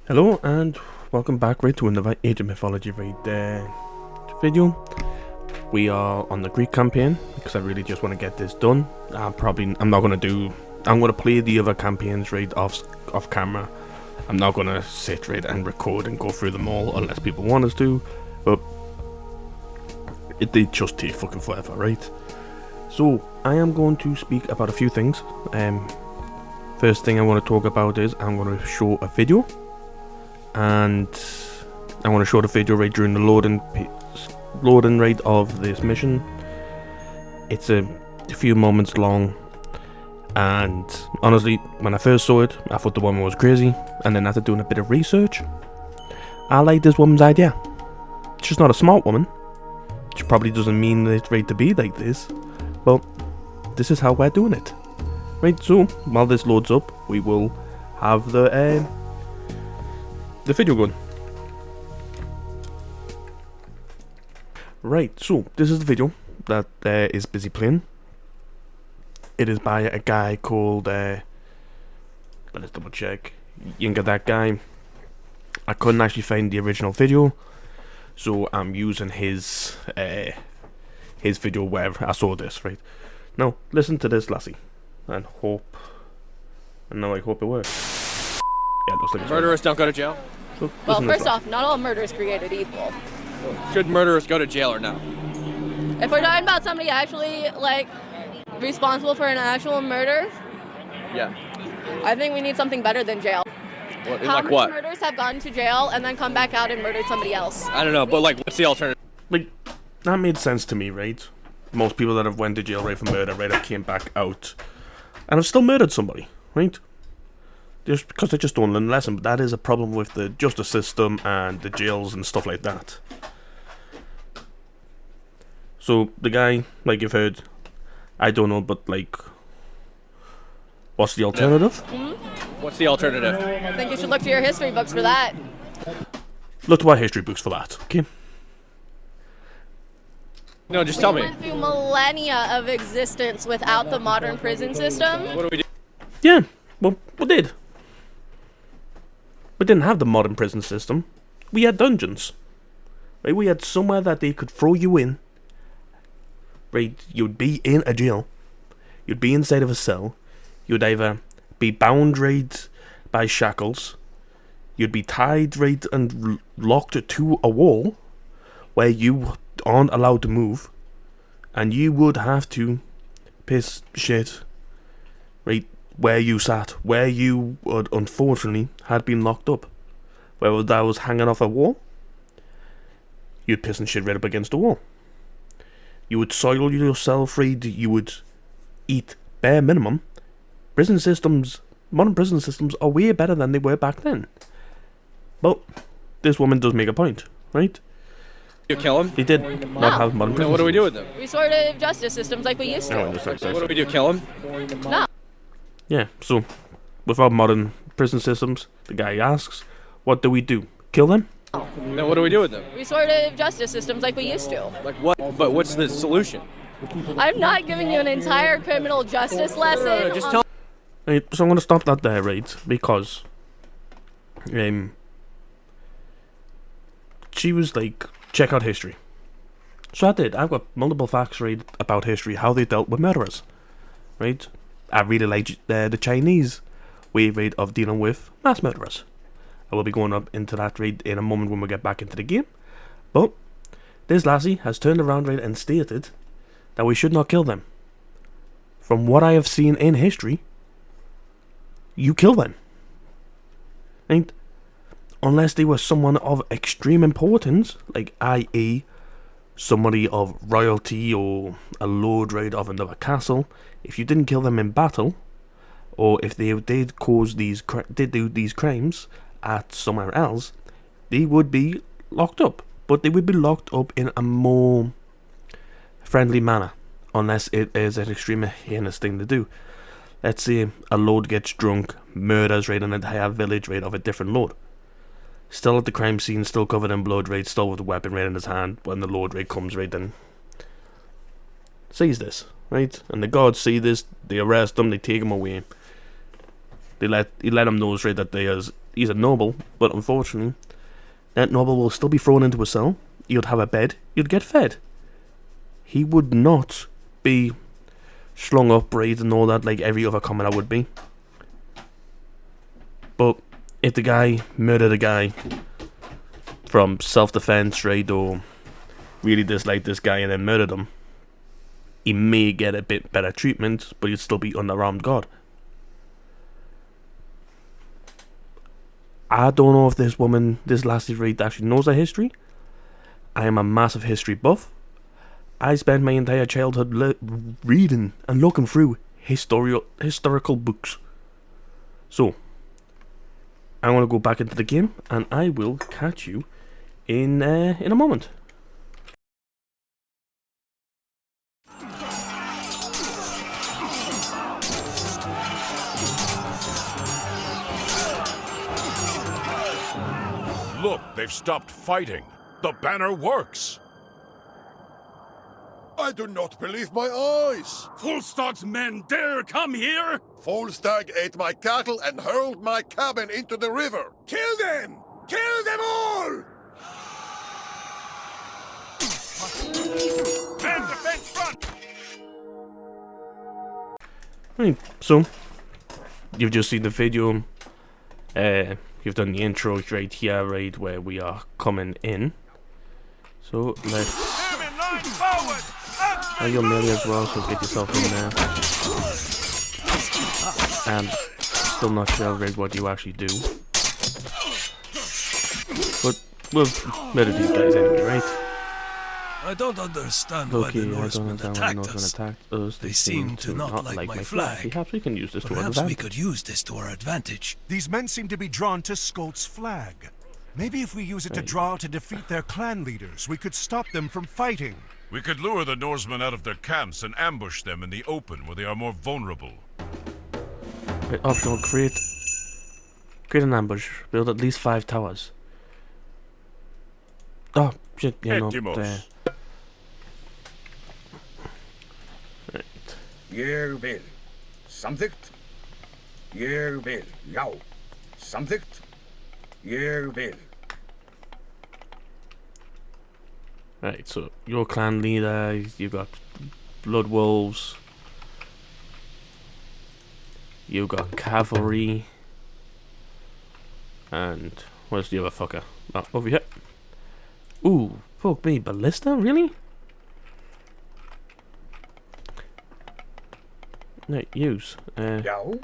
Hello and welcome back to another Age of Mythology video. We are on the Greek campaign because I really just want to get this done. I'm gonna play the other campaigns off camera. I'm not gonna sit and record and go through them all unless people want us to, but they just take fucking forever, right? So I am going to speak about a few things. First thing I want to talk about is I'm going to show a video. And I want to show the video right during the loading rate of this mission. It's a few moments long, and honestly, when I first saw it, I thought the woman was crazy. And then after doing a bit of research, I like this woman's idea. She's not a smart woman. She probably doesn't mean it right to be like this, but this is how we're doing it. Right. So while this loads up, we will have the video going. Right, so this is the video that is busy playing. It is by a guy called let's double check. Younger that guy. I couldn't actually find the original video, so I'm using his video where I saw this. Right now, listen to this, lassie, and now I hope it works. Yeah, it looks like murderers don't go to jail. So, well, first off, not all murder is created equal. Should murderers go to jail or no? If we're talking about somebody actually, responsible for an actual murder, yeah, I think we need something better than jail. How many murders have gone to jail and then come back out and murdered somebody else? I don't know, but what's the alternative? That made sense to me, right? Most people that have went to jail for murder, have came back out and have still murdered somebody, right? Just because they just don't learn a lesson. But that is a problem with the justice system and the jails and stuff like that. So the guy, like you've heard, I don't know, but what's the alternative? Mm-hmm. What's the alternative? I think you should look to your history books for that. Look to our history books for that, okay? No, just tell me. We went through millennia of existence without the modern prison system. What do we do? Yeah, well, we did. We didn't have the modern prison system. We had dungeons. Right? We had somewhere that they could throw you in. Right? You'd be in a jail. You'd be inside of a cell. You'd either be bound by shackles. You'd be tied and locked to a wall where you aren't allowed to move. And you would have to piss shit where you sat, where you would unfortunately had been locked up. Whether that was hanging off a wall, you'd piss and shit right up against the wall. You would soil yourself you would eat bare minimum. Modern prison systems are way better than they were back then. But this woman does make a point, right? You kill him? They did not have modern prison. What do we do with them? Restorative justice systems like we used to. What do we do, kill him? No. Yeah, so without modern prison systems, the guy asks, what do we do? Kill them? Then what do we do with them? Restorative justice systems like we used to. Like what? But what's the solution? I'm not giving you an entire criminal justice lesson. No, just tell. Right, so I'm going to stop that there, right? Because she was like, check out history. So I did. I've got multiple facts about history, how they dealt with murderers, right? I really like the Chinese way of dealing with mass murderers. I will be going up into that in a moment when we get back into the game. But this lassie has turned around and stated that we should not kill them. From what I have seen in history, you kill them. Right? Unless they were someone of extreme importance, i.e. somebody of royalty or a lord of another castle. If you didn't kill them in battle, or if they did do these crimes at somewhere else, they would be locked up. But they would be locked up in a more friendly manner, unless it is an extremely heinous thing to do. Let's say a lord gets drunk, murders an entire village of a different lord. Still at the crime scene, still covered in blood, still with the weapon in his hand. When the lord comes and sees this, right? And the guards see this, they arrest him, they take him away. They let him know straight that he's a noble, but unfortunately, that noble will still be thrown into a cell. You'd have a bed. You'd get fed. He would not be slung up, braids and all that like every other commoner would be. But if the guy murdered a guy from self-defense, right, or really disliked this guy and then murdered him, he may get a bit better treatment, but he'd still be under armed guard. I don't know if this woman, this lassie, right, actually knows her history. I am a massive history buff. I spent my entire childhood reading and looking through historical books. So, I'm going to go back into the game, and I will catch you in a moment. Look, they've stopped fighting. The banner works. I do not believe my eyes. Volstag's men dare come here? Volstag ate my cattle and hurled my cabin into the river. Kill them! Kill them all! Man defense front! Right, so you've just seen the video. You've done the intro right here, right where we are coming in. So let's. You're melee as well, so get yourself in there. And still not sure right what you actually do. But we'll murder these guys anyway, right? I don't understand Okay, why the I don't Norsemen understand why the attacked Norsemen us. attacked us. They seem to not like my flag. Perhaps we can use this to our Perhaps we advantage. could use this to our advantage. These men seem to be drawn to Skolt's flag. Maybe if we use it to draw to defeat their clan leaders, we could stop them from fighting. We could lure the Norsemen out of their camps and ambush them in the open where they are more vulnerable. Right, optional, create an ambush. Build at least 5 towers. Oh, shit, yeah, no, Etimos. Right. Ég vil. Samþykkt. Ég vil. Já. Samþykkt. Ég vil. Right, so your clan leader, you've got blood wolves. You've got cavalry. And where's the other fucker? Oh, over here. Ooh, fuck me, ballista? Really? Right, use. Já.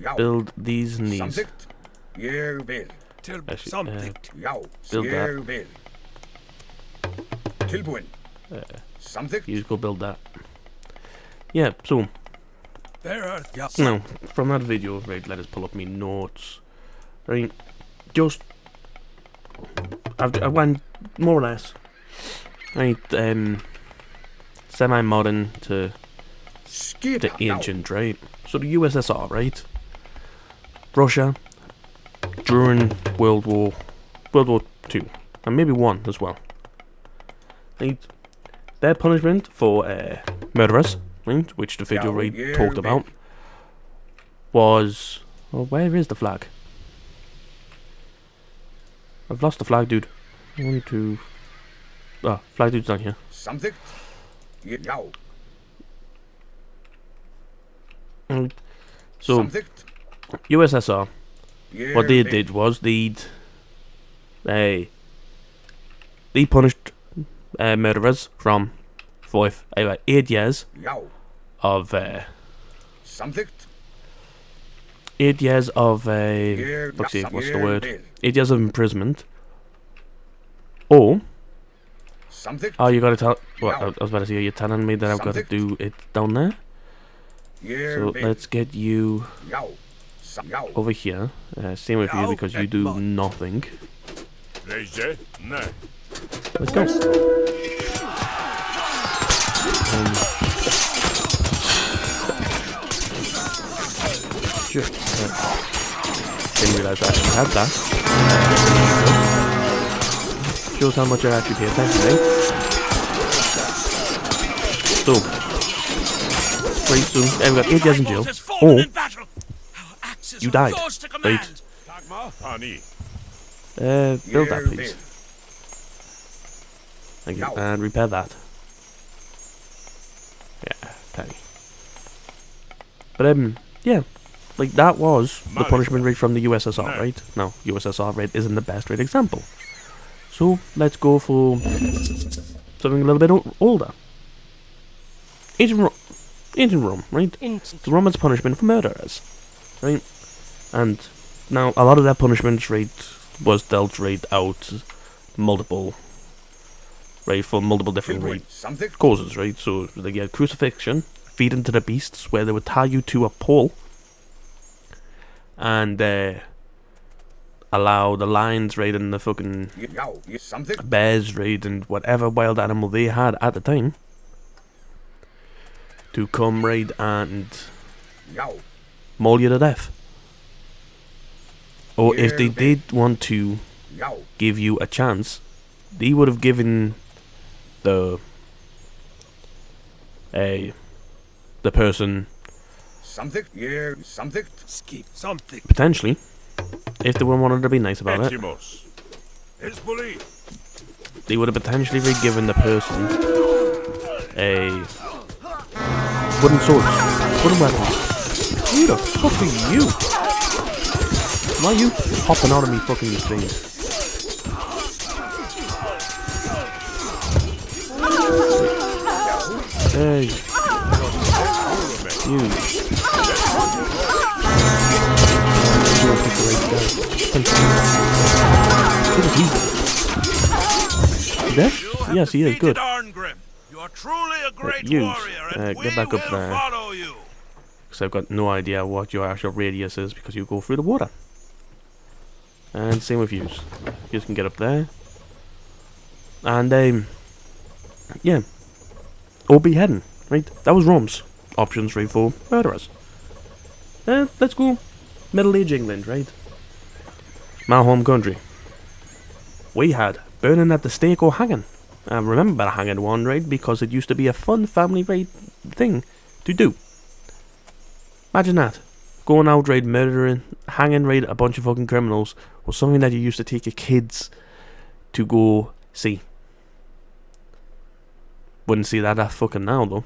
Já. Build these and these. Samþykkt. Ég vil. Actually, Samþykkt. Já. Build that. Ég vil. Tilbúin. Samþykkt. You just go build that. Yeah, so There are now from that video, right, let us pull up me notes. Right, just I went more or less right, semi-modern to Skip. the ancient, right? So the USSR, right? Russia during World War II, and maybe one as well. Right, their punishment for murderers, right, which the video right talked about, was. Well, where is the flag? I've lost the flag, dude. 1, 2. Ah, flag dude's down here. Samþykkt. Já. So Samþykkt. USSR, Ég what they vil. did was they punished murderers for 8 years Já. of Samþykkt. 8 years of Ég. let's see, what's the Ég word? vil. 8 years of imprisonment. Or Samþykkt. oh, you gotta tell. Well, I was about to say, you're telling me that I've got to Something. do it down there. Ég So vil. let's get you Já. Já. over here. Same with you because you do nothing. Leže? Ne. Let's go. Sure. Didn't realize I actually had that. Shows how much I actually pay attention, eh? So, very soon, we got 8 years in jail, or you died, right? Pani. Build that, please. Thank you. And repair that. Yeah, penny. But yeah, like that was the punishment rate from the USSR, right? Now, USSR rate isn't the best rate example. So let's go for something a little bit older. Ancient Rome, right? The Romans' punishment for murderers, right? And now a lot of their punishment rate was dealt right out multiple, right, for multiple different causes, right? So they get crucifixion, feeding to the beasts, where they would tie you to a pole and allow the lions, right, and the fucking bears, right, and whatever wild animal they had at the time to come, right, and maul you to death. Or if they did want to give you a chance, they would have given the person potentially, if they wanted to be nice about it, they would have potentially given the person a wooden sword, wooden weapons. Who the fuck are you? Why are you popping out of me fucking things? Hey. You. Is that? Yes, he is. Good. You are truly a great Use. warrior, and Get back up there. follow you. Because I've got no idea what your actual radius is because you go through the water. And same with yous. Yous can get up there. And yeah. Or beheading, right? That was Rome's options, right, for murderers. Let's go Middle Age England, right? My home country. We had burning at the stake or hanging. I remember hanging one, right, because it used to be a fun family, right, thing to do. Imagine that. Going out, right, murdering, hanging, right, a bunch of fucking criminals was something that you used to take your kids to go see. Wouldn't see that fucking now, though.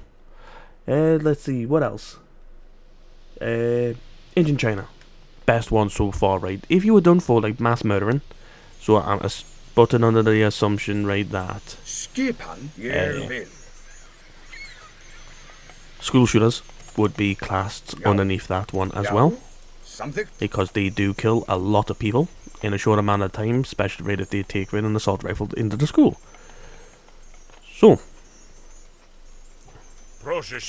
Let's see, what else? Ancient China. Best one so far, right? If you were done for, like, mass murdering, so I'm putting under the assumption, right, that school shooters would be classed underneath that one as well, because they do kill a lot of people in a short amount of time, especially right if they take an assault rifle into the school. So where's the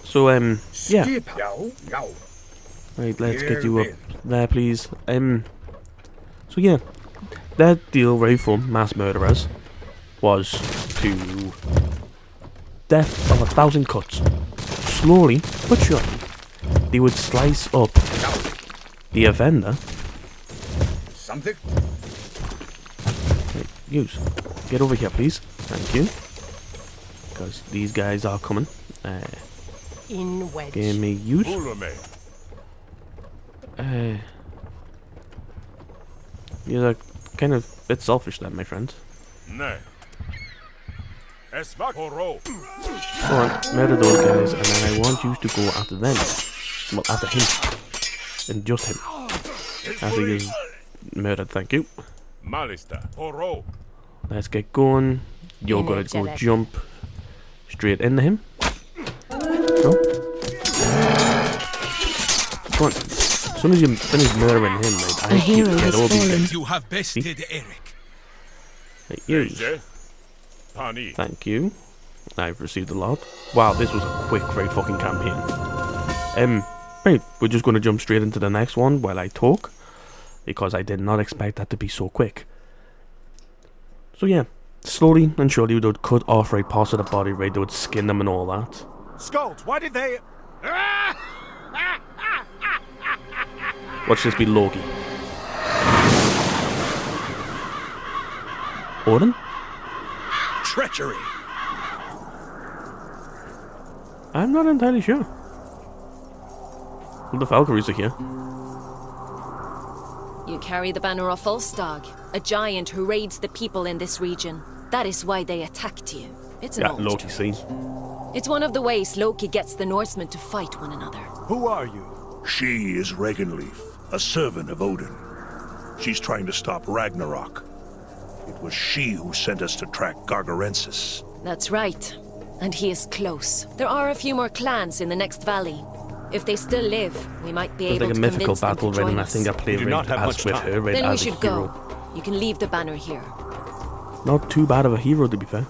so yeah, right, let's get you up there, please. So yeah, that deal, right, for mass murderers was to death of 1,000 cuts. Slowly but surely, they would slice up the offender. Right, use. Get over here, please. Thank you. Because these guys are coming. In wedge. Give me use. You're kind of a bit selfish then, my friend. Alright, murder those guys, and then I want you to go after them. Well, after him. And just him. After he is murdered, thank you. Let's get going. You're gonna go jump straight into him. Go. Come on. As soon as you finish murdering him, right, I get all these guys. You have bested Eric. Right, use. Thank you. I've received a lot. Wow, this was a quick, great fucking campaign. Right, we're just gonna jump straight into the next one while I talk, because I did not expect that to be so quick. So yeah, slowly and surely they would cut off right parts of the body, right, they would skin them and all that. Skulls, why did they... Watch this be Loki. Odin? Treachery. I'm not entirely sure. Well, the Valkyries are here. You carry the banner of Volstagg, a giant who raids the people in this region. That is why they attacked you. It's an old Loki joke. scene. It's one of the ways Loki gets the Norsemen to fight one another. Who are you? She is Regenleaf, a servant of Odin. She's trying to stop Ragnarok. It was she who sent us to track Gargarensis. That's right. And he is close. There are a few more clans in the next valley. If they still live, we might be It's able like a to mythical convince them battle to raid, join and I us. think I played We do not raid have as much with time. her raid Then we as a should hero. go. You can leave the banner here. Not too bad of a hero, to be fair.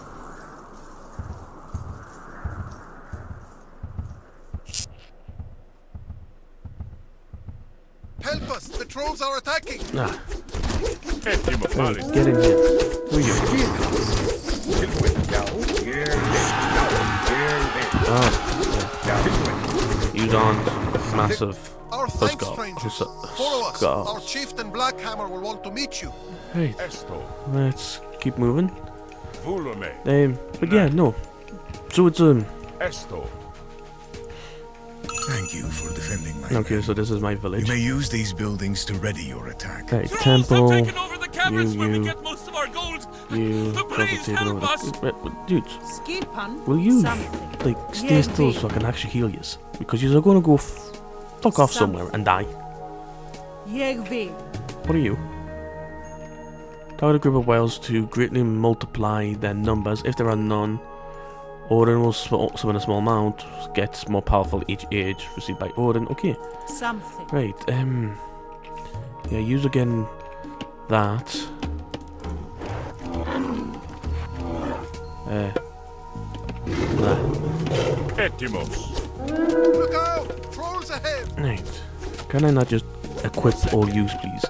Help us! The trolls are attacking! Nah. Hey, Etymophiles. get in here. Who are you? Oh, yeah. Use on massive. Our thanks, Huskar. strangers. Huskar. Follow us. Our chieftain Blackhammer will want to meet you. Right. Esto. Let's keep moving. Vulume. But yeah, no. So it's Esto. Thank you for defending my okay. So this is my village. You may use these buildings to ready your attack. Right, temple. Over the caverns You, where we you. get most of our gold. You. The blaze taking help over us. Dudes, Skilpan. will you Something. like stay still so I can actually heal you? Because you're gonna go fuck off somewhere and die. Jeg vil. What are you? Target a group of whales to greatly multiply their numbers. If there are none, Odin will summon a small amount. Gets more powerful each age. Received by Odin. Okay. Something. Right. Yeah. Use again. That. That. Etymos. Look out! Trolls ahead! Right. Can I not just equip all use, please?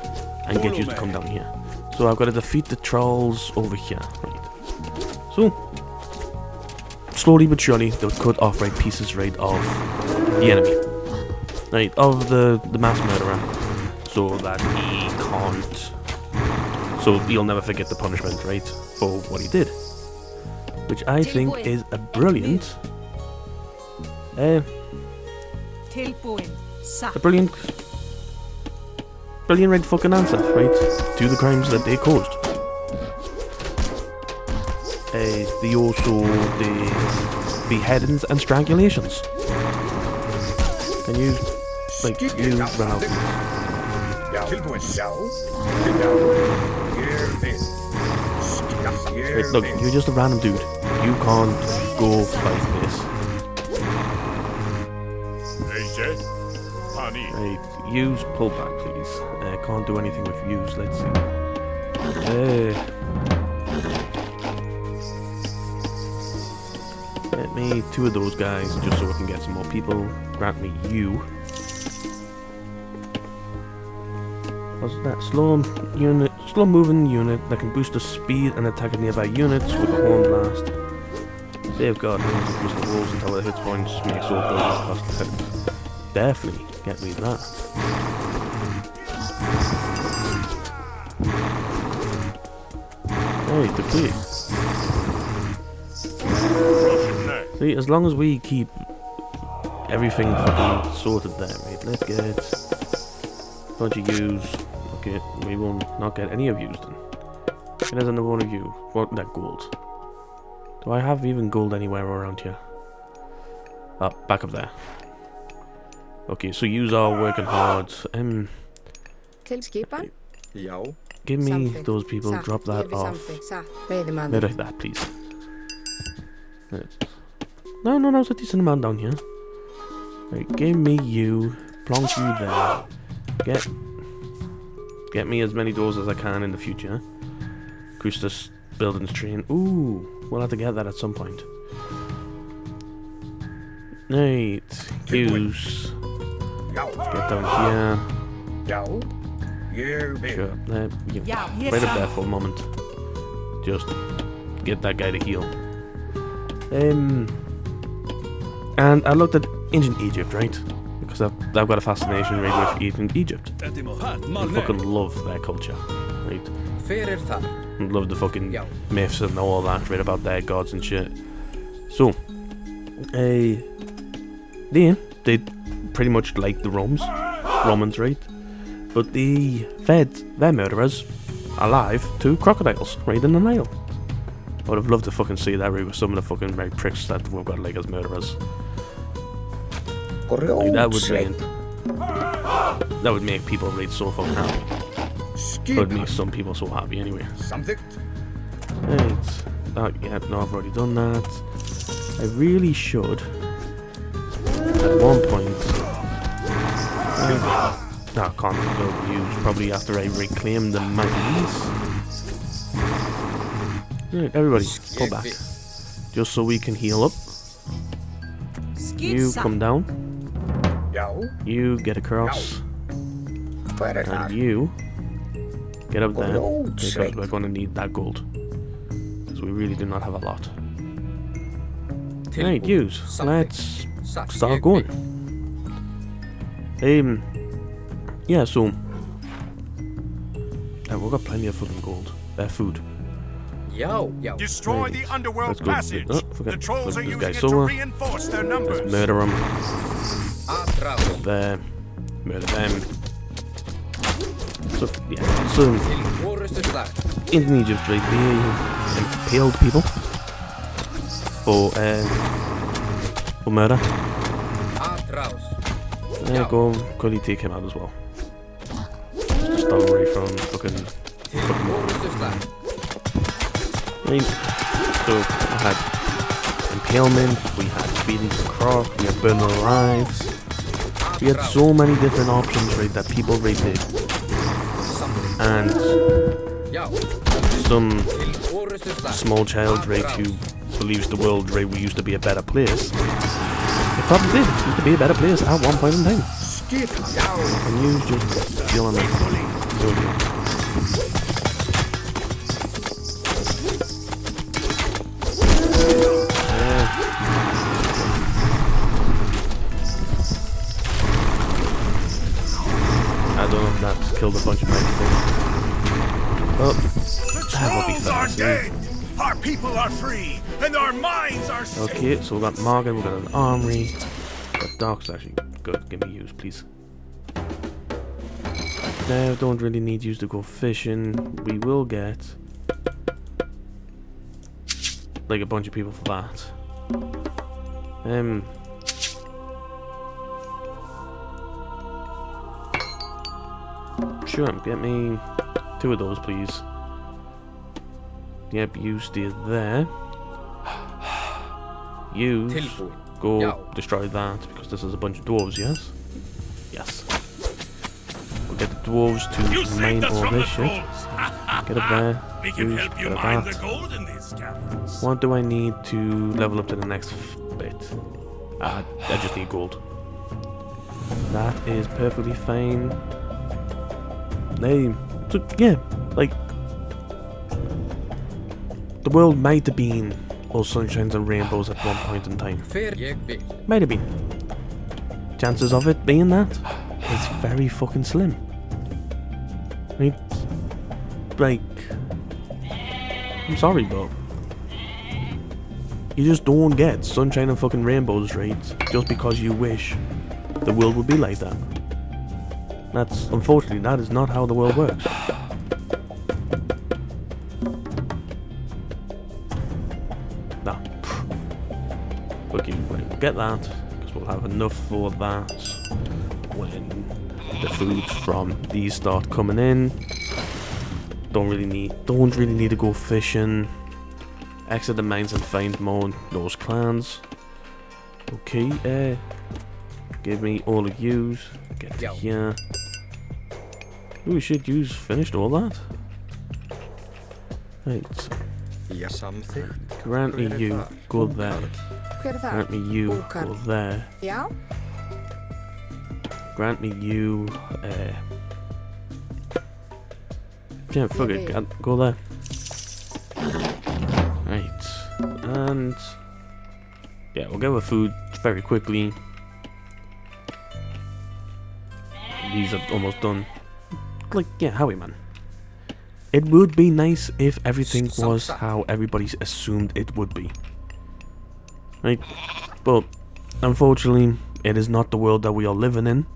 And get you to come down here. So I've got to defeat the trolls over here. Right. So, slowly but surely, they'll cut off right pieces right of the enemy. Right, of the mass murderer. So that he can't... So he'll never forget the punishment, right? For what he did. Which I think is a brilliant... Tilbúin. a brilliant right fucking answer, right, to the crimes that they caused. They also did beheadings and strangulations. Can you, like, you run out? Right, look, you're just a random dude. You can't go fight this. Right, use pullback, please. Can't do anything with use. Let's see. Get me 2 of those guys just so I can get some more people. Grant me you. What's that? Slow moving unit that can boost the speed and attack of nearby units with a horn blast. Safeguard boost the walls until it hits points. Make so buildings cost effective. Definitely get me that. Right, okay. See, as long as we keep everything fucking sorted there, right? Let's get a bunch of yous. Okay, we will not get any of yous then. There's another one of you. What, that gold? Do I have even gold anywhere around here? Oh, back up there. Okay, so yous are working hard. Til skipan? Give me those people, drop that off. Like that, please. No, it's a decent amount down here. Right, give me you, plonk you there. Get me as many doors as I can in the future. Increase this building's train. Ooh, we'll have to get that at some point. Right, use. Get down here. Sure, right up there for a moment. Just get that guy to heal. And I looked at ancient Egypt, right? Because I've got a fascination right with ancient Egypt. I fucking love their culture, right? I love the fucking myths and all that, right, about their gods and shit. So, they pretty much like the Romans, right? But they fed their murderers alive to crocodiles right in the Nile. I would have loved to fucking see that, right, with some of the fucking right pricks that we've got like as murderers. Like, that would make people right so fucking happy. That would make some people so happy anyway. Something? Right. Yeah, no, I've already done that. I really should, at one point, I can't use probably after I reclaim the mines. Right, everybody, go back. Just so we can heal up. You come down. You get across. And you get up there, because we're going to need that gold. Because we really do not have a lot. Right, use. Let's start going. Yeah, so we've got plenty of fucking gold. Food. Destroy the underworld passage. The trolls are using it to over. reinforce their numbers. Let's murder them. There. Murder them. So, yeah. So, in Egypt, right, they impaled people for murder. There you go. Could you take him out as well? Stole away from fucking right. So we had impalement, we had feeding the croc, we had burning alive. We had so many different options, right, that people right did. And some small child, right, who believes the world, right, we used to be a better place. It probably did. It used to be a better place at one point in time. And you just feeling like doing it. I don't know if that's killed a bunch of people. Oh, that will be fast. Our people are free, and our minds are safe. Okay, so we got Morgan, we got an armory. Got docks, actually. Good, give me use, please. Now, don't really need use to go fishing. We will get like a bunch of people for that. Sure, get me 2 of those, please. Yep, you stay there. You go destroy that, because this is a bunch of dwarves, yes? Yes. We'll get the dwarves to mine all this shit. Get up there. We can help you mine the gold in these caverns. What do I need to level up to the next bit? I just need gold. That is perfectly fine. So, yeah, like, the world might have been all sunshines and rainbows at one point in time. Might have been. Chances of it being that is very fucking slim. Right? Like, I'm sorry, but you just don't get sunshine and fucking rainbows, right? Just because you wish the world would be like that. That's, unfortunately, that is not how the world works. No. Okay, we'll get that, because we'll have enough for that when the foods from these start coming in. Don't really need to go fishing. Exit the mines and find more those clans. Okay, give me all of yous. Get to here. Ooh, shit, yous finished all that? Right. Grant me you, go there. Grant me you, go there. Grant me you, yeah, fuck it, go there. Right. And yeah, we'll get our food very quickly. These are almost done. Like, yeah, Howie, man. It would be nice if everything was how everybody assumed it would be. Right? But, unfortunately, It is not the world that we are living in.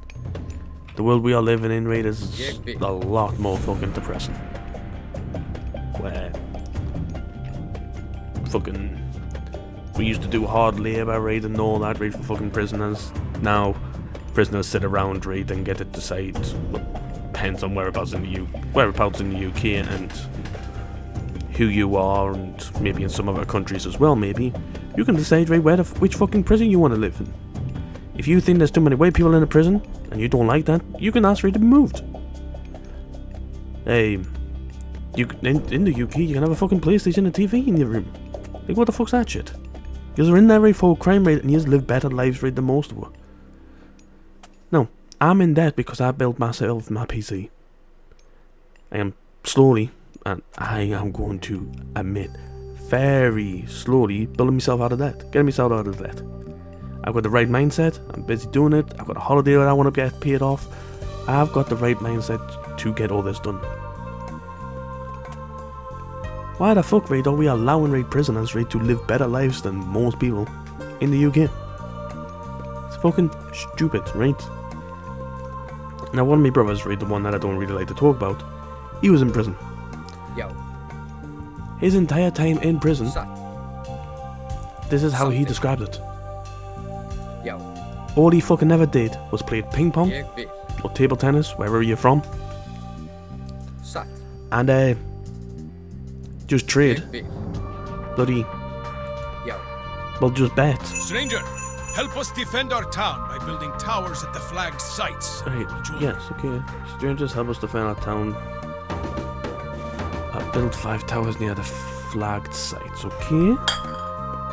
The world we are living in, right, is a lot more fucking depressing. Where fucking we used to do hard labour, right, and all that, right, for fucking prisoners. Now prisoners sit around, right, and get to decide, well, depends on whereabouts in the UK and who you are, and maybe in some other countries as well. Maybe you can decide, right, which fucking prison you want to live in. If you think there's too many white people in a prison and you don't like that, you can ask for it to be moved. Hey, in the UK you can have a fucking PlayStation and TV in your room. Like, what the fuck's that shit? You're in there, right, for crime rate, and you live better lives, right, than most of us. No, I'm in debt because I built myself my PC. I am slowly, and I am going to admit, very slowly building myself out of debt, getting myself out of debt. I've got the right mindset, I'm busy doing it, I've got a holiday that I want to get paid off. I've got the right mindset to get all this done. Why the fuck, right, are we allowing, right, prisoners, right, to live better lives than most people in the UK? It's fucking stupid, right? Now, one of my brothers, right, the one that I don't really like to talk about, he was in prison. Yo. His entire time in prison, this is how he described it. Yo. All he fucking ever did was play ping pong or table tennis, wherever you're from, and just trade. Bloody, well, just bet. Stranger, help us defend our town by building towers at the flagged sites. Right, yes, okay. Strangers, help us defend our town. Build 5 towers near the flagged sites, okay?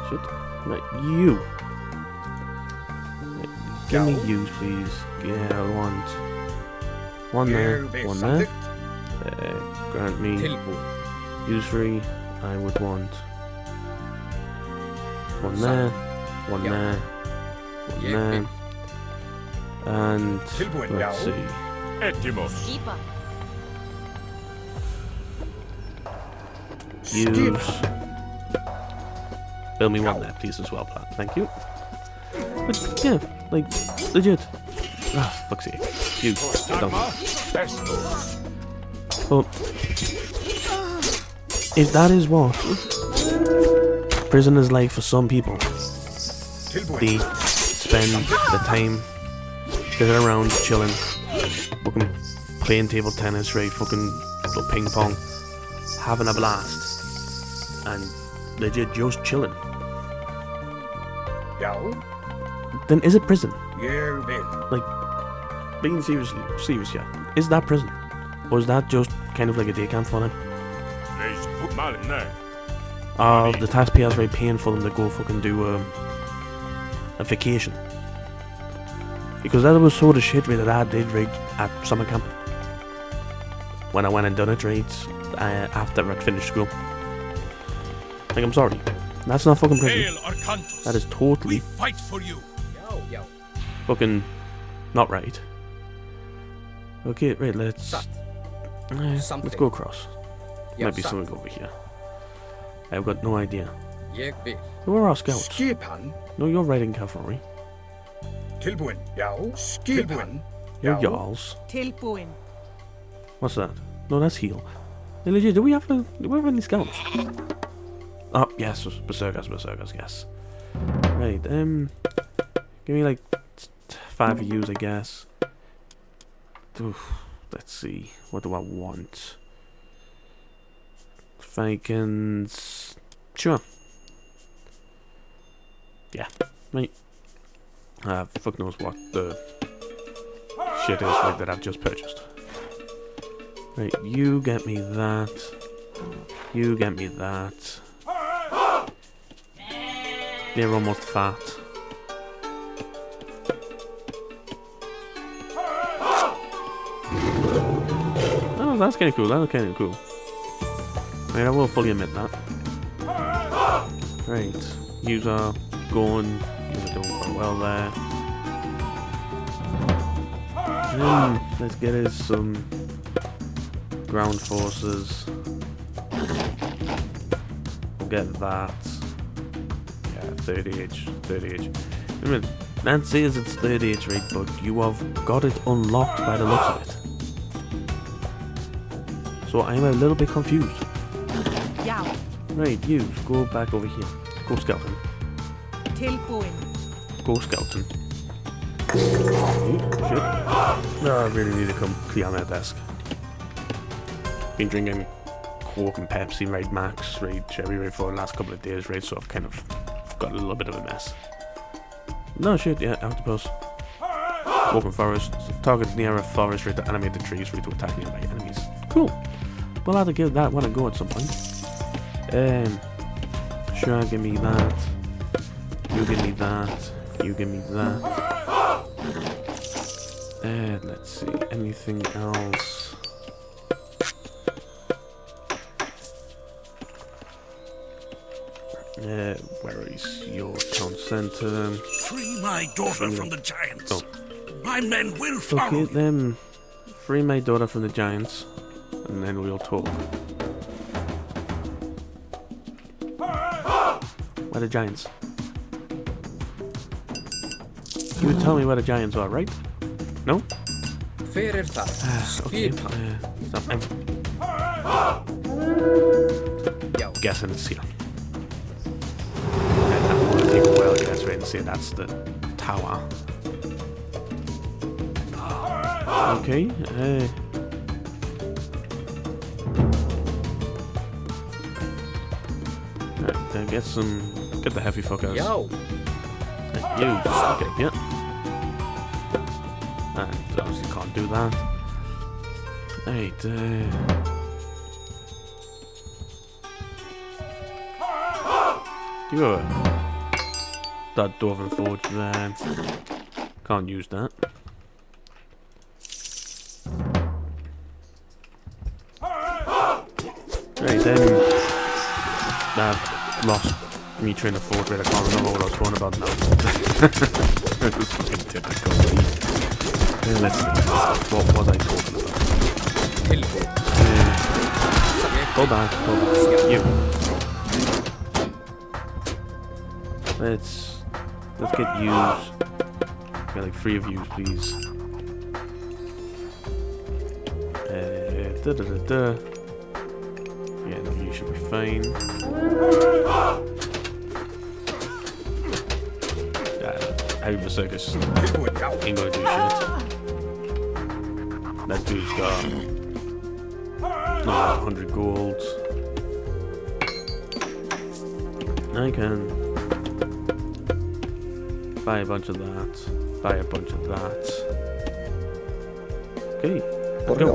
Shit. Right, you. Right, give me use, please. Yeah, I want one there, one there. Grant me use free. I would want one there, one there, one there, and let's see. Use. Build me one there, please, as well, Plan. Thank you. But yeah, like, legit. Ah, fuck's sake. You. Don't. But if that is what prison is like for some people, they spend the time sitting around chilling, fucking playing table tennis, right, fucking ping pong, having a blast, and legit just chilling. Then is it prison? Like, being serious, yeah. Is that prison? Or is that just kind of like a day camp for them? The taxpayers very paying for them to go fucking do a vacation. Because that was sort of shit, right, that I did, right, at summer camp. When I went and done it, right, after I'd finished school. Like, I'm sorry. That's not fucking prison. That is totally fight for you. Fucking not right. Okay, right, let's go across. Might be something over here. I've got no idea. Who are our scouts? No, you're riding cavalry. You're Jarls. What's that? No, that's heal. Hey, legit, do we have any scouts? Oh, yes, berserkers, yes. Right, give me like 5 of yous, I guess. Oof, let's see, what do I want? Vikings. Sure. Yeah, right. Fuck knows what the shit is like that I've just purchased. Right, you get me that. You get me that. They're almost fat. Oh, that's kind of cool. That's kind of cool. Right, I will fully admit that. Right, yous are going. Yous are doing quite well there. Let's get us some ground forces. We'll get that. Yeah, 30 each. 30 each. That says it's third age, right? But you have got it unlocked by the looks of it. So I'm a little bit confused. Já. Right, you go back over here. Go scouting. Tilbúin. Go scouting. Ooh, shit. No, I really need to come clear my desk. Been drinking Coke and Pepsi, right, Max, right, Cherry, right, for the last couple of days, right, so I've kind of got a little bit of a mess. No shit, yeah, octopus. Open forest. Target near a forest, right, to animate the trees, right, to attack nearby enemies. Cool. We'll have to give that one a go at some point. Sure, give me that. You give me that. You give me that. Let's see, anything else? Where is your town center? Free my daughter from the giants. Oh. My men will follow. Okay, then free my daughter from the giants, and then we'll talk. Where the giants? You would tell me where the giants are, right? No? Hver það? Okay, Skipan. stop. I'm Já. guessing it's here. And I'm gonna take a wild guess right and say that's the tower. Okay, alright, then get the heavy fuckers. Já. You, suck it, yeah. And obviously can't do that. Right, you go. That Dwarven Forge there. Can't use that. Right, then I've lost me train of thought, right? I can't remember what I was talking about now. It was fucking typical. Let's see. What was I talking about? Hold on. You. Let's get yous. Got like 3 of yous, please. Yeah, no, you should be fine. Heavy Berserkers ain't gonna do shit. That dude's got 100 gold. I can buy a bunch of that. Buy a bunch of that. Okay, let's go.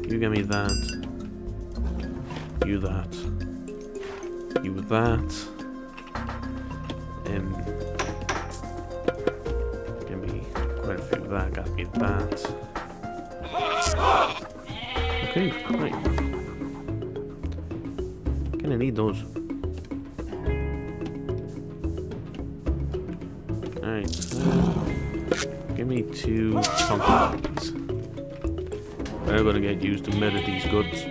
You give me that. You that. You that. Give me quite a few of that. Got me that. Okay, right. Gonna need those. Alright, give me 2 pumpkins. They're gonna get used to murder these goods.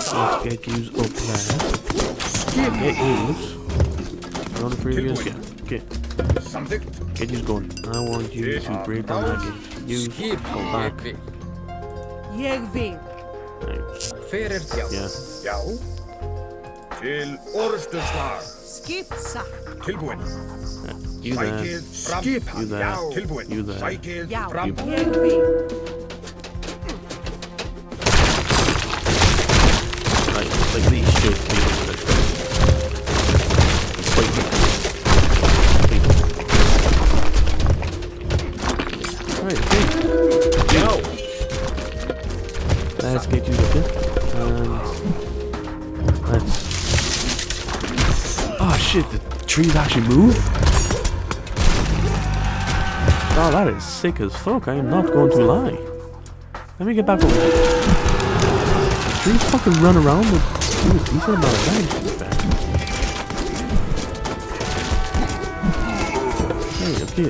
Let's get yous up there. Get yous. On the previous, yeah. Okay. Get yous going. I want you to break down that gate. Yous, go back. Ég vil. Hver þjá? Yeah. Já. Til orrustuslag. Skip satt. Tilbúin. You there. Skipan. You there. Tilbúin. You there. Sækið Já. fram. Ég vil. Like these should be able to Alright, okay. Go. Let's get you up here. Let's... Oh shit, the trees actually move? Oh, that is sick as fuck, I am not going to lie. Let me get back over here. The trees fucking run around with a decent amount of damage, in fact. Hey, okay,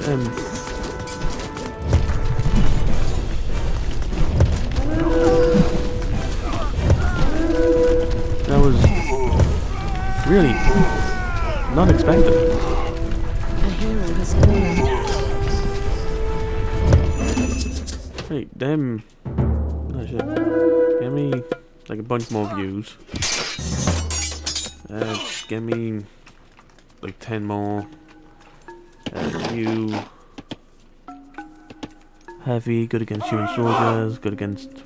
was really not expected. A hero has fallen. Right, them. Oh shit. Give me like a bunch more views. Give me like 10 more. You heavy, good against human soldiers, good against.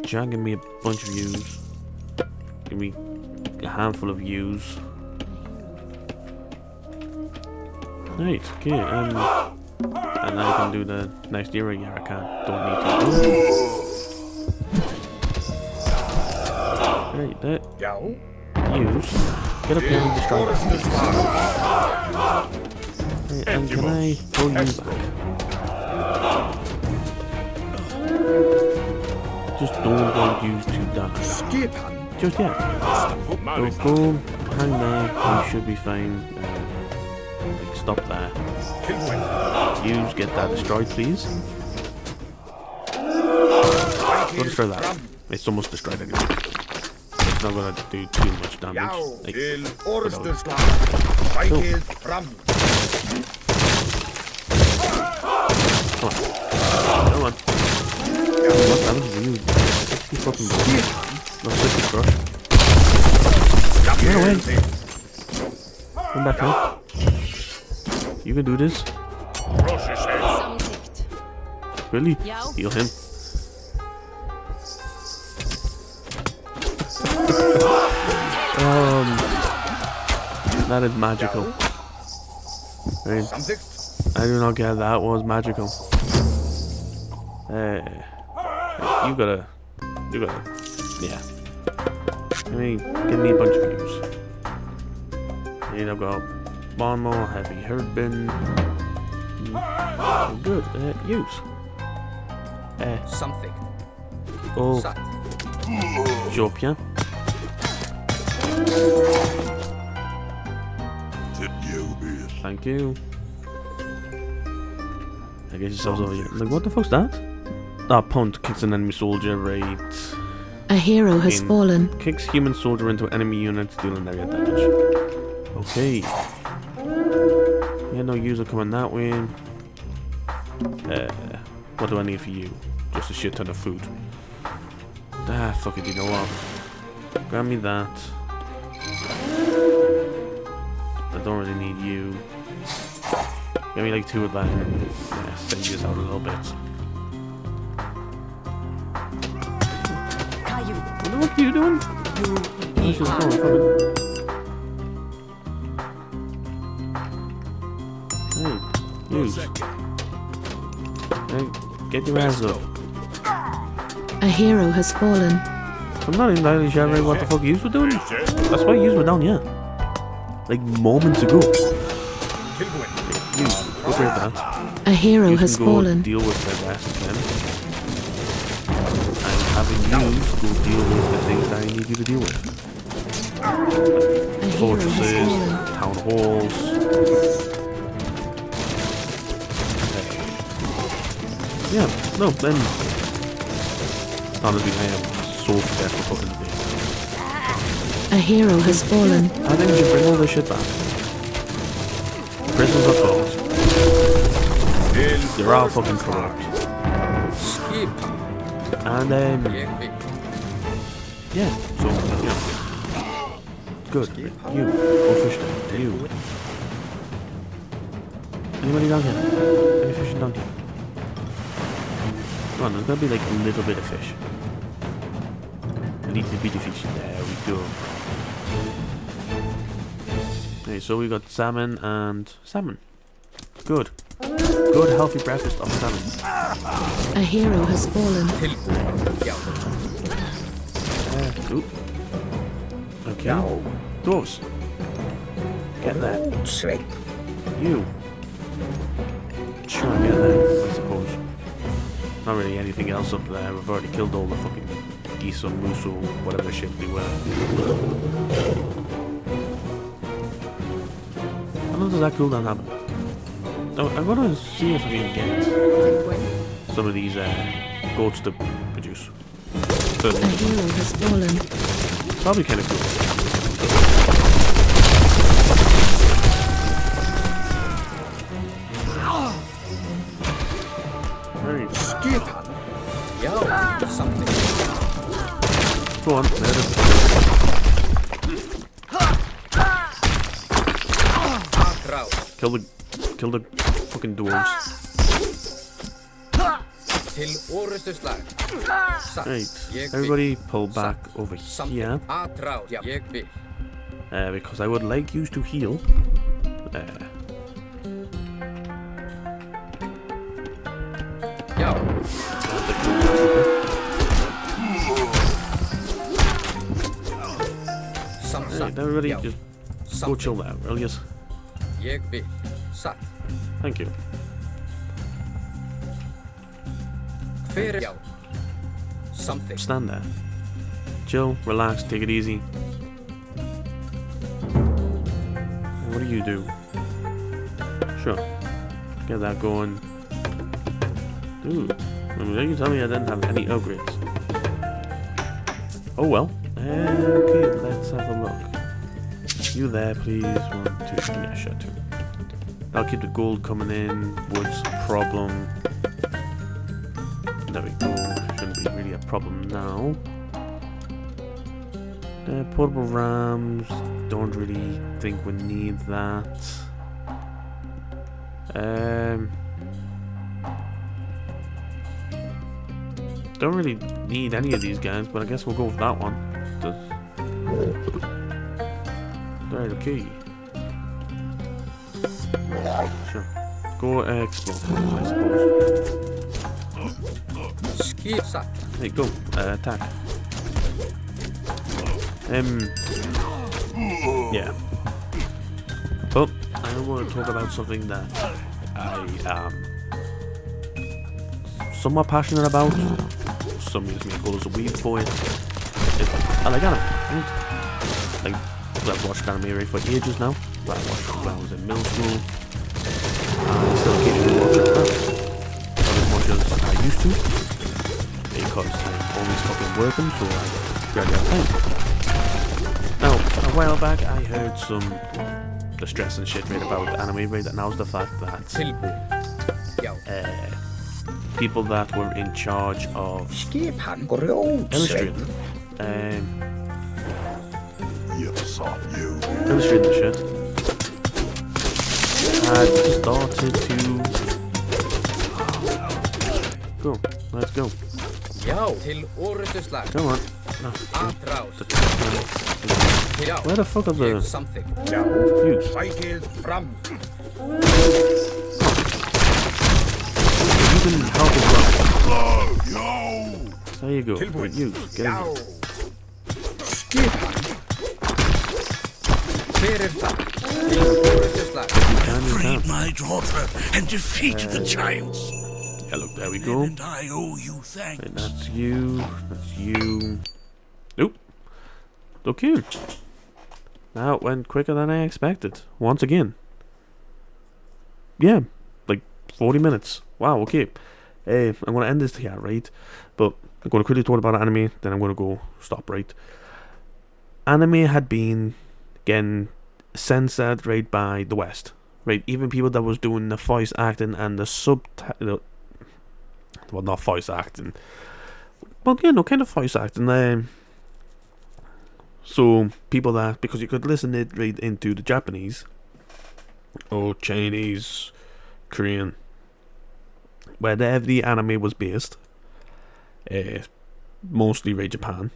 John, give me a bunch of views. Give me a handful of views. Right, okay, and now I can do the next era. Yeah, I can't. Don't need to. Right, that. Use. Get up here and destroy that. Right, and can I pull you back? Just don't want you to die. Just yet. So go hang there. You should be fine. Like, stop there. Use, get that destroyed, please. Go destroy that. It's almost destroyed anyway. It's not gonna do too much damage. Like, Come on. What damage do you do? 60 fucking damage. No, 60 crush. Run away. Come back now. You can do this. Really? Heal him. That is magical. Right. I do not get that was magical. You gotta, yeah. Give me a bunch of views. And I've got one more heavy herdbin. Good. Use. Something. Oh. Jopia. Thank you. I guess yourselves over here. Like, what the fuck's that? Ah, punt kicks an enemy soldier, right? A hero has fallen. Kicks human soldier into enemy unit, dealing area damage. Okay. Yeah, no user coming that way. What do I need for you? Just a shit ton of food. Ah, fuck it, you know what? Grab me that. I don't really need you. Give me like 2 of that and yeah, send this out a little bit. What are you doing? Hey, use. Hey, get your ass up. A hero has fallen. I'm not entirely sure what the fuck yous were doing. That's why yous were down here. Like moments ago. Yous, go grab that. A hero Yous has can go fallen. deal with the rest then. And having yous go deal with the things that I need you to deal with. Like fortresses, town halls. Yeah, no, then honestly, I am so scared for fucking this. A hero has fallen. I think we should bring all this shit back. Prisons are closed. You're all fucking corrupt. And then, yeah, so, you know. Good. You, go fish then. You. Anybody down here? Any fishing down here? Come on, there's gonna be like a little bit of fish. A little bit of fish. There we go. Okay, so we got salmon and salmon. Good. Good healthy breakfast of salmon. A hero has fallen. Oop. Okay. Dwarves. Get that. You. Sure, get that, I suppose. Not really anything else up there. We've already killed all the fucking geese or moose or whatever shit they were. How long does that cooldown happen? Oh, I'm gonna see if I can get some of these goats to produce. A hero has fallen. Probably kind of cool. Right. Yo, something. Go on, there it is. Kill the fucking dwarves. Til orustuslag. Right, everybody pull back over here. Because I would like you to heal. Right, everybody just go chill there, will you? Thank you. Something. Stand there. Chill, relax, take it easy. What do you do? Sure. Get that going. Dude, you tell me I didn't have any upgrades. Oh well. Okay, let's have a look. You there, please. 1, 2, yeah, sure, 2. I'll keep the gold coming in. Wood's a problem. There we go. Shouldn't be really a problem now. Portable rams. Don't really think we need that. Don't really need any of these guys, but I guess we'll go with that one. Right, okay. Sure. Go explore, I suppose. Hey, go. Attack. Yeah. But I want to talk about something that I am somewhat passionate about. Some use me call as a weed for it. I like anime. Like, I've watched anime for ages now. But I watched it when I was in middle school. I still occasionally watch it now. Not as much as I used to. Because I'm always fucking working, so I barely have time. Now, a while back I heard some distressing shit right about anime, right? And that was the fact that people that were in charge of illustrating illustrating the shit had started to go. Let's go. Come on. No. Where the fuck are the you? You can help us out. There you go. Right, you get in. Freed my daughter and defeated the giants. Yeah, look, there we go. And I owe you thanks. Right, that's you. That's you. Nope. Okay. Now it went quicker than I expected. Once again. Yeah, like 40 minutes. Wow, okay. I'm going to end this here, right? But I'm going to quickly talk about anime, then I'm going to go stop, right? Anime had been getting censored, right, by the West. Right, even people that was doing the voice acting and the subtitle... Well, not voice acting. Well, yeah, no, kind of voice acting. So, people that... Because you could listen it right into the Japanese. Or Chinese... Korean... Wherever the anime was based. Mostly right Japan.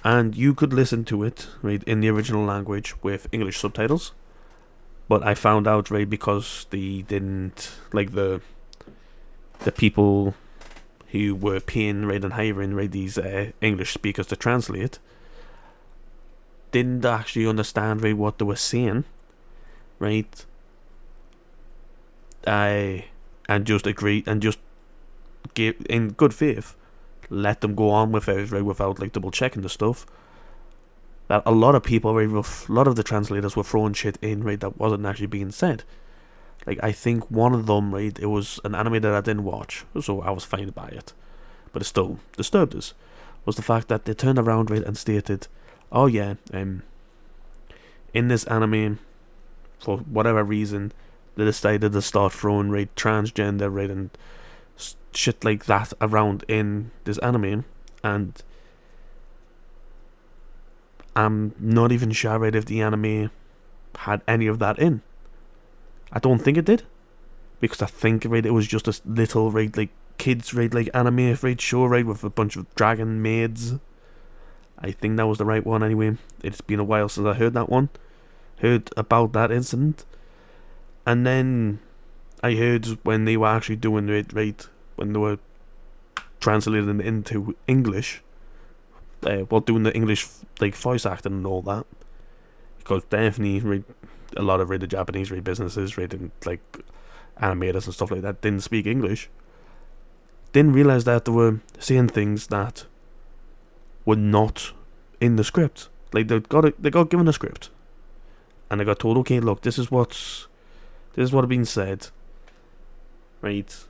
And you could listen to it, right, in the original language with English subtitles. But I found out, right, because they didn't... Like, the people who were paying, right, and hiring, right, these English speakers to translate didn't actually understand, right, what they were saying, right? And just agreed and just gave, in good faith, let them go on with it, right, without, like, double checking the stuff. That a lot of people, right, a lot of the translators were throwing shit in, right, that wasn't actually being said. Like, I think one of them, right, it was an anime that I didn't watch, so I was fine by it. But it still disturbed us. was the fact that they turned around, right, and stated, oh yeah, in this anime, for whatever reason, they decided to start throwing, right, transgender, right, and shit like that around in this anime, and I'm not even sure, right, if the anime had any of that in. I don't think it did, because I think, right, it was just a little, right, like, kids, right, like, anime, right, show, right, with a bunch of dragon maids. I think that was the right one anyway. It's been a while since I heard that one. Heard about that incident. And then I heard when they were actually doing it, right, when they were translating it into English, doing the English, like, voice acting and all that, because definitely, right, a lot of, right, the Japanese, right, businesses, right, and, like, animators and stuff like that didn't speak English. Didn't realise that they were saying things that were not in the script. Like, they got given a script, and they got told, okay, look, this is what's been said, right?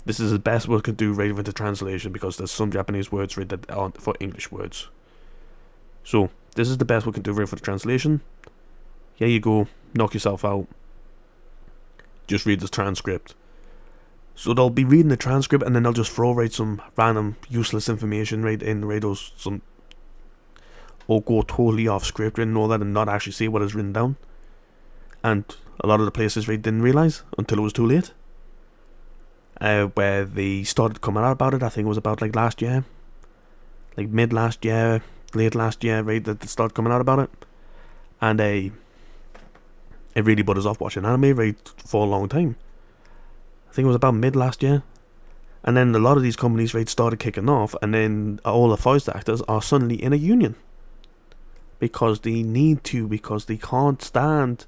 This is the best we can do, right, with the translation, because there's some Japanese words, right, that aren't for English words. So this is the best we can do, right, for the translation. Here you go, knock yourself out. Just read the transcript. So they'll be reading the transcript, and then they'll just throw, right, some random useless information, right, in, right, or go totally off script, right, and all that, and not actually see what is written down. And a lot of the places, right, didn't realise until it was too late. Where they started coming out about it, I think it was about, like, last year. Like, mid last year, late last year, right, that they started coming out about it. And it really put us off watching anime, right, for a long time. I think it was about mid last year. And then a lot of these companies, right, started kicking off, and then all the voice actors are suddenly in a union. Because they need to, because they can't stand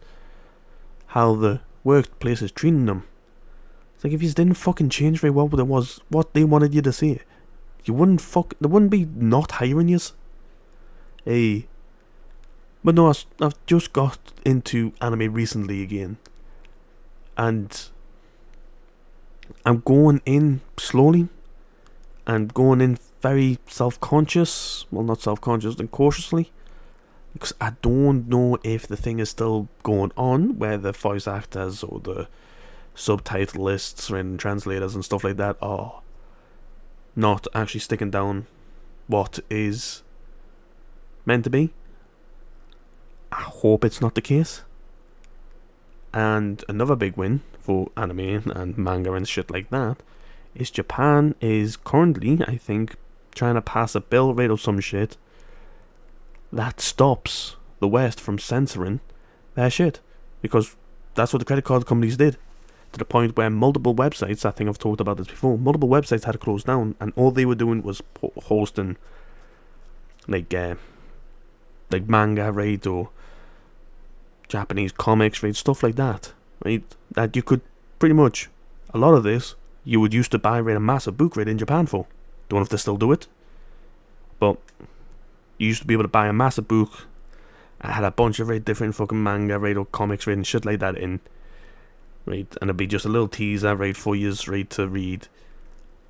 how the workplace is treating them. It's like, if you didn't fucking change very well what they wanted you to say, they wouldn't be not hiring you. Hey. But no, I've just got into anime recently again. And I'm going in slowly, and going in very self-conscious. Well, not self-conscious, and cautiously, because I don't know if the thing is still going on, where the voice actors or the subtitleists and translators and stuff like that are not actually sticking down what is meant to be. I hope it's not the case. And another big win for anime and manga and shit like that is Japan is currently, I think, trying to pass a bill, right, or some shit that stops the West from censoring their shit, because that's what the credit card companies did, to the point where multiple websites, I think I've talked about this before, multiple websites had to close down, and all they were doing was hosting like manga, right, or Japanese comics, right, stuff like that, right, that you could pretty much, a lot of this you would used to buy, right, a massive book, right, in Japan for. Don't know if they still do it, but you used to be able to buy a massive book. I had a bunch of, right, different fucking manga, right, or comics, right, and shit like that in, right, and it'd be just a little teaser, right, for you, right, to read,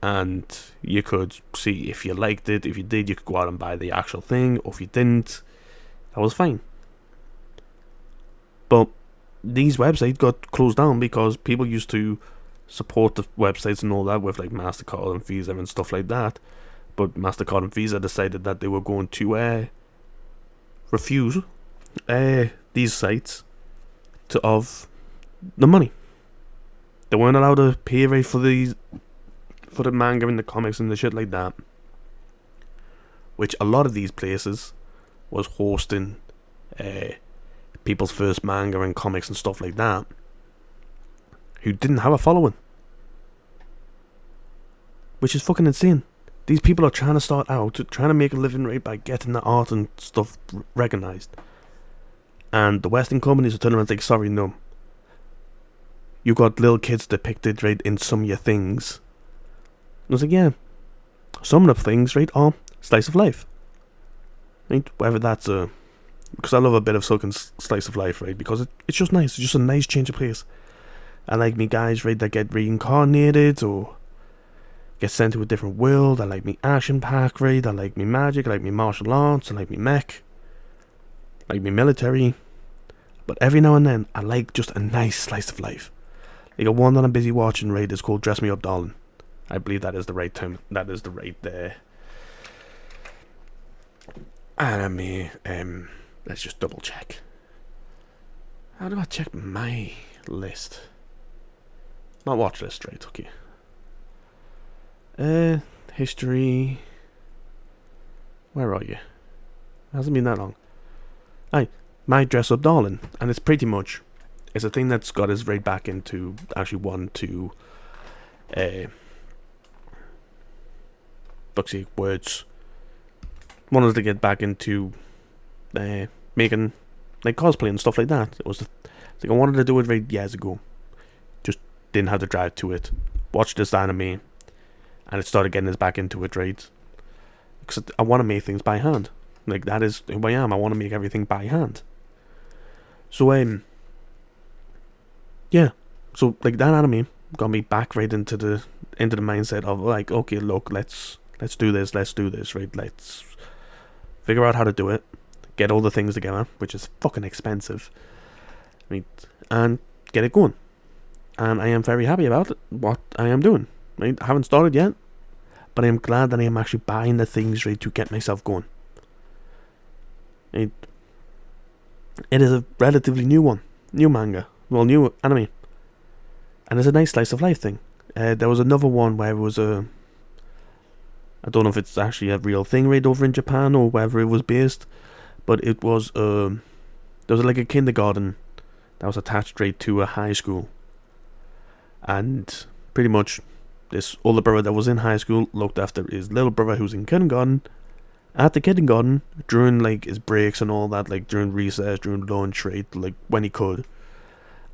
and you could see if you liked it. If you did, you could go out and buy the actual thing, or if you didn't, that was fine. But these websites got closed down because people used to support the websites and all that with, like, MasterCard and Visa and stuff like that, but MasterCard and Visa decided that they were going to refuse these sites of the money. They weren't allowed to pay, right, for the manga and the comics and the shit like that, which a lot of these places was hosting people's first manga and comics and stuff like that who didn't have a following, which is fucking insane. These people are trying to start out, trying to make a living, right, by getting the art and stuff recognised, and the Western companies are turning around and like, sorry, no, you got little kids depicted, right, in some of your things. And I was like, yeah, some of the things, right, are slice of life, right, whether that's because I love a bit of fucking slice of life, right, because it's just nice, it's just a nice change of pace. I like me guys, right, that get reincarnated, or get sent to a different world. I like me action pack, right? I like me magic, I like me martial arts, I like me mech, I like me military. But every now and then, I like just a nice slice of life. Like a one that I'm busy watching, right, is called Dress Me Up Darling. I believe that is the right term. That is the right anime. Let's just double check. How do I check my list? Not watch list, right? Okay. History. Where are you? It hasn't been that long. Aye, My Dress Up Darling, and it's pretty much, it's a thing that's got us right back into actually wanting to, words. Wanted to get back into making like cosplay and stuff like that. It was like I wanted to do it right years ago, just didn't have the drive to it. Watched this anime, and it started getting us back into it, right? Because I want to make things by hand. Like that is who I am. I want to make everything by hand. So yeah. So like that anime got me back right into the mindset of like, okay, look, let's do this, right? Let's figure out how to do it, get all the things together, which is fucking expensive, right? And get it going. And I am very happy about what I am doing. Right? I haven't started yet, but I am glad that I am actually buying the things, right, to get myself going. Right? It is a relatively new manga, new anime, and it's a nice slice of life thing. There was another one where it was I don't know if it's actually a real thing right over in Japan or wherever it was based, but it was there was like a kindergarten that was attached right to a high school, and pretty much this older brother that was in high school looked after his little brother who's in kindergarten. At the kindergarten, during like his breaks and all that, like during recess, during lunch, right, like when he could,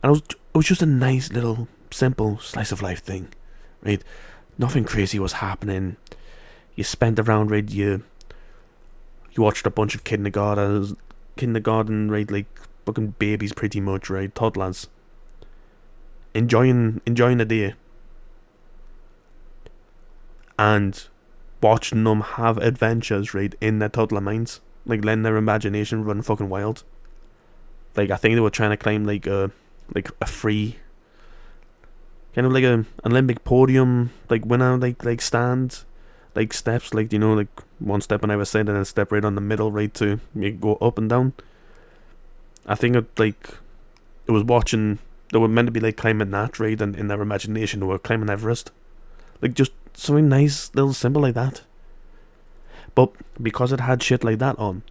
and it was just a nice little simple slice of life thing, right? Nothing crazy was happening. You spent around, right? You watched a bunch of kindergarten, right? Like fucking babies, pretty much, right? Toddlers enjoying the day, and watching them have adventures, right, in their toddler minds, like letting their imagination run fucking wild. Like I think they were trying to climb like a free, kind of like an Olympic podium, like winner, like stand, like steps, like, you know, like one step on either side and then a step right on the middle, right, to make it go up and down. I think it was watching, they were meant to be like climbing that, right, and in their imagination they were climbing Everest. Like just something nice, little simple like that. But because it had shit like that on,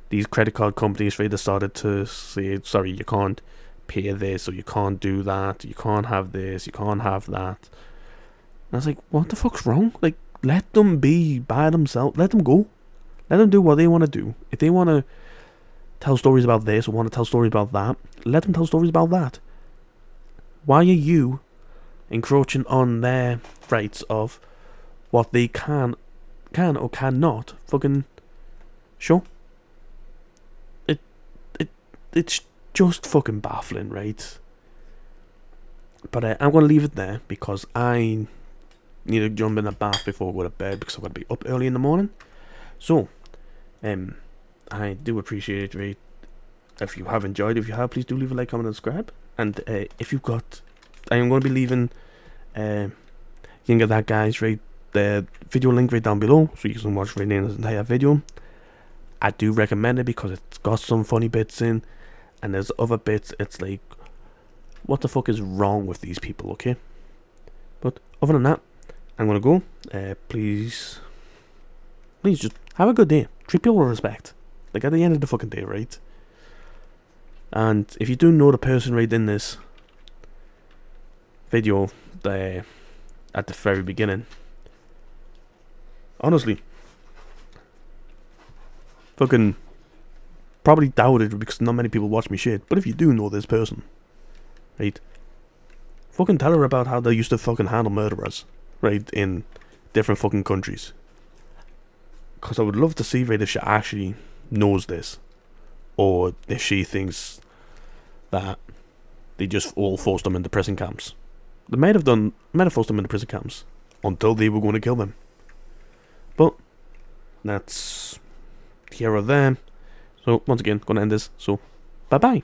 these credit card companies, right, decided to say, sorry, you can't pay this, or you can't do that, you can't have this, you can't have that. And I was like, what the fuck's wrong? Like, let them be by themselves. Let them go. Let them do what they want to do. If they want to tell stories about this or want to tell stories about that, let them tell stories about that. Why are you encroaching on their rights of what they can or cannot fucking show? It's just fucking baffling, right? But I'm going to leave it there because I need to jump in a bath before I go to bed because I'm going to be up early in the morning. So, I do appreciate it, right? If you have enjoyed, if you have, please do leave a like, comment, and subscribe. And if you've got, I am going to be leaving You Can Get That Guys, right, the video link right down below, so you can watch right in this entire video. I do recommend it because it's got some funny bits in, and there's other bits, it's like, what the fuck is wrong with these people, okay? But other than that, I'm gonna go. Please just have a good day. Treat people with respect. Like at the end of the fucking day, right? And if you do know the person right in this video, at the very beginning, honestly, fucking probably doubt it because not many people watch me shit. But if you do know this person, right, fucking tell her about how they used to fucking handle murderers, right, in different fucking countries. Because I would love to see, right, if she actually knows this, or if she thinks that they just all forced them into prison camps. They might have forced them into prison camps, until they were going to kill them. But that's here or there. So once again, gonna end this. So bye bye.